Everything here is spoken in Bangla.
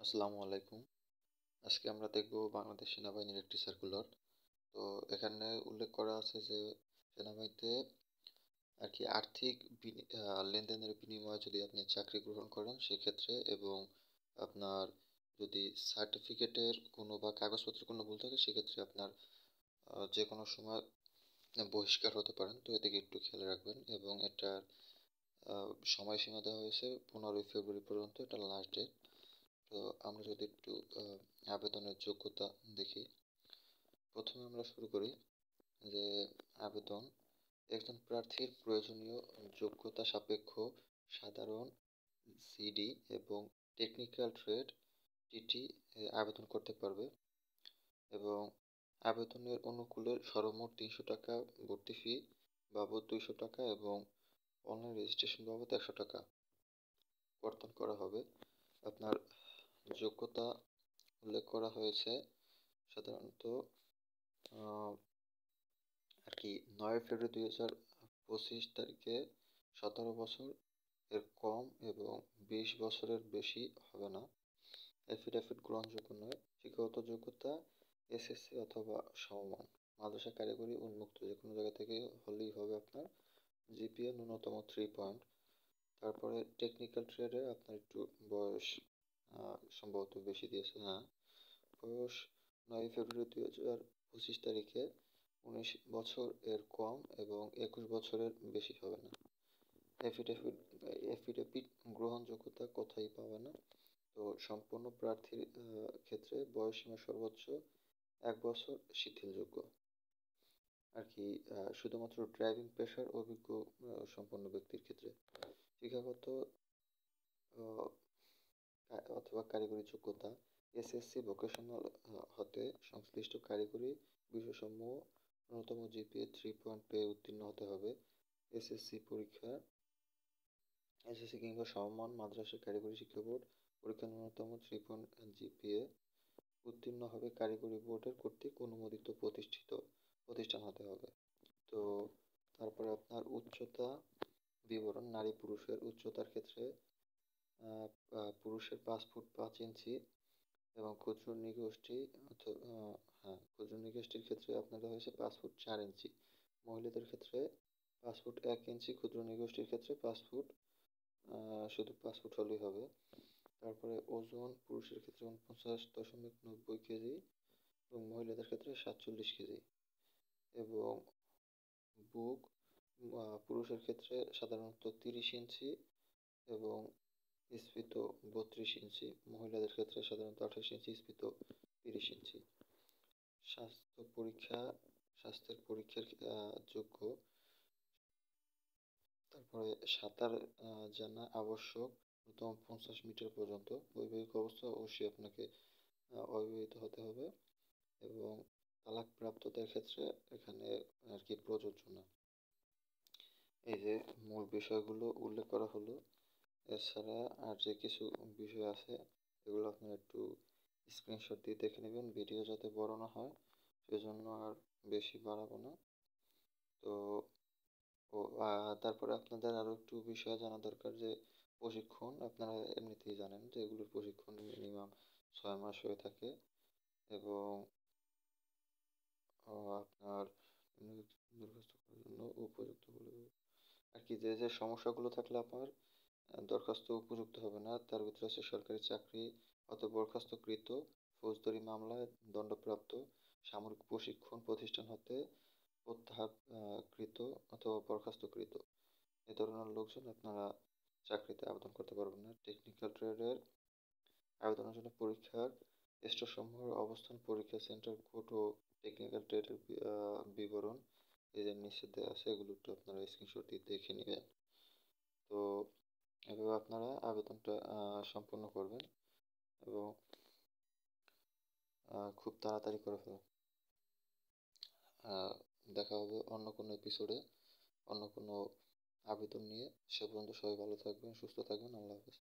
আসসালামু আলাইকুম। আজকে আমরা দেখব বাংলাদেশ সেনাবাহিনীর একটি সার্কুলার। তো এখানে উল্লেখ করা আছে যে সেনাবাহিনীতে আরকি আর্থিক লেনদেনের বিনিময়ে যদি আপনি চাকরি গ্রহণ করেন সেক্ষেত্রে এবং আপনার যদি সার্টিফিকেটের কোনো বা কাগজপত্রের কোনো ভুল থাকে সেক্ষেত্রে আপনার যেকোনো সময় বহিষ্কার হতে পারেন। তো এদিকে একটু খেয়াল রাখবেন এবং এটার আ সময়সীমা দেওয়া হয়েছে 15ই ফেব্রুয়ারি পর্যন্ত, এটা লাস্ট ডেট। তো আমরা যদি একটু আ আবেদনের যোগ্যতা দেখি। ১ম এ আমরা শুরু করি যে আবেদন। একজন প্রার্থীর প্রয়োজনীয় যোগ্যতা সাপেক্ষ সাধারণ সিডি এবং টেকনিক্যাল ট্রেড টিটি আবেদন করতে পারবে এবং আবেদনের অনুকূলে সর্বমোট ৳৩০০ ভর্তি ফি বাবদ ৳২০০ এবং অনলাইন রেজিস্ট্রেশন বাবদ ৳১০০ কর্তন করা হবে। আপনার যোগ্যতা উল্লেখ করা হয়েছে সাধারণত আ আরকি ৯ ফেব্রুয়ারি ২০২৫ তারিখে ১৭ বছর এর কম এবং ২০ বছরের বেশি হবে না। এফিডেভিট গ্রহণযোগ্য নয়। শিক্ষাগত যোগ্যতা এসএসসি অথবা সমমান। মাদ্রাসা কারিগরি উন্মুক্ত যেকোনো জায়গা থেকে হলেই হবে আপনার। জিপিএ ন্যূনতম ৩ পয়েন্ট। তারপরে টেকনিক্যাল ট্রেডে আপনার একটু বয়স সম্ভবত বেশি দিয়েছে, হ্যাঁ। বয়স ৯ ফেব্রুয়ারি ২০২৫ তারিখে ১৯ বছর এর কম এবং ২১ বছরের বেশি হবে না। এফিডেভিট এফিডেভিট গ্রহণযোগ্যতা কোথায় পাবে না। তো সম্পন্ন প্রার্থীর ক্ষেত্রে বয়সসীমা সর্বোচ্চ ১ বছর শিথিলযোগ্য। আরকি শুধুমাত্র ড্রাইভিং পেশার অভিজ্ঞ সম্পন্ন ব্যক্তির ক্ষেত্রে। শিক্ষাগত অ অথবা কারিগরি যোগ্যতা এসএসসি ভোকেশনাল হতে সংশ্লিষ্ট কারিগরি বিষয়সমূহ ন্যূনতম জিপিএ 3 পয়েন্ট পেয়ে উত্তীর্ণ হতে হবে। এসএসসি পরীক্ষা এসএসসি কিংবা সমমান মাদ্রাসা কারিগরি শিক্ষা বোর্ড পরীক্ষা ন্যূনতম 3 পয়েন্ট জিপিএ উত্তীর্ণ হবে কারিগরি বোর্ডের কর্তৃক অনুমোদিত প্রতিষ্ঠান হতে হবে। তো তারপরে আপনার উচ্চতা বিবরণ নারী পুরুষের উচ্চতার ক্ষেত্রে পুরুষের ৫ ফুট ৫ ইঞ্চি এবং ক্ষুদ্র নৃগোষ্ঠী ক্ষুদ্র নৃগোষ্ঠীর ক্ষেত্রে আপনাদের হয়েছে ৫ ফুট ৪ ইঞ্চি। মহিলাদের ক্ষেত্রে ৫ ফুট ১ ইঞ্চি, ক্ষুদ্র নৃগোষ্ঠীর ক্ষেত্রে ৫ ফুট শুধু ৫ ফুট হলেই হবে। তারপরে ওজন পুরুষের ক্ষেত্রে ৪৯.৯০ কেজি এবং মহিলাদের ক্ষেত্রে ৪৭ কেজি এবং বুক পুরুষের ক্ষেত্রে সাধারণত ৩০ ইঞ্চি এবং স্ফীত ৩২ ইঞ্চি, মহিলাদের ক্ষেত্রে সাধারণত ২৮ ইঞ্চি, স্ফীত ৩০ ইঞ্চি। স্বাস্থ্যের পরীক্ষার যোগ্য। তারপরে সাঁতার জানা আবশ্যক। ন্যূনতম ৫০ মিটার পর্যন্ত। বৈবাহিক অবস্থা অবশ্যই আপনাকে অবিবাহিত হতে হবে এবং তালাকপ্রাপ্তদের ক্ষেত্রে এখানে আরকি প্রযোজ্য না। এই যে মূল বিষয়গুলো উল্লেখ করা হলো। এছাড়া আর যে কিছু বিষয় আছে এগুলো আপনারা একটু স্ক্রিনশট দিয়ে দেখে নেবেন, ভিডিও যাতে বড় না হয় সেজন্য আর বেশি বাড়াবো না। তো তারপরে আপনাদের আরও একটু বিষয় জানা দরকার যে প্রশিক্ষণ আপনারা এমনিতেই জানেন যে এগুলোর প্রশিক্ষণ মিনিমাম ৬ মাস হয়ে থাকে এবং আপনার দরখাস্ত করার জন্য উপযুক্ত বলে আরকি যে সমস্যাগুলো থাকলে আপনার দরখাস্ত উপযুক্ত হবে না তার ভিতরে আছে সরকারি চাকরি হতে বরখাস্তকৃত, ফৌজদারি মামলায় দণ্ডপ্রাপ্ত, সামরিক প্রশিক্ষণ প্রতিষ্ঠান হতে প্রত্যাহারকৃত অথবা বরখাস্তকৃত এ ধরনের লোকজন আপনারা চাকরিতে আবেদন করতে পারবেন না। টেকনিক্যাল ট্রেডের আবেদনের জন্য পরীক্ষার স্তরসমূহের অবস্থান, পরীক্ষা সেন্টার, কোড ও টেকনিক্যাল ট্রেডের বিবরণ এই যে নিচে দেওয়া আছে এগুলো একটু আপনারা স্ক্রিনশট দিয়ে দেখে নেবেন। তো এভাবে আপনারা আবেদনটা সম্পূর্ণ করবেন এবং খুব তাড়াতাড়ি করে ফেলুন। দেখা হবে অন্য কোনো এপিসোডে অন্য কোনো আবেদন নিয়ে। সে পর্যন্ত সবাই ভালো থাকবেন, সুস্থ থাকবেন। আল্লাহ হাফেজ।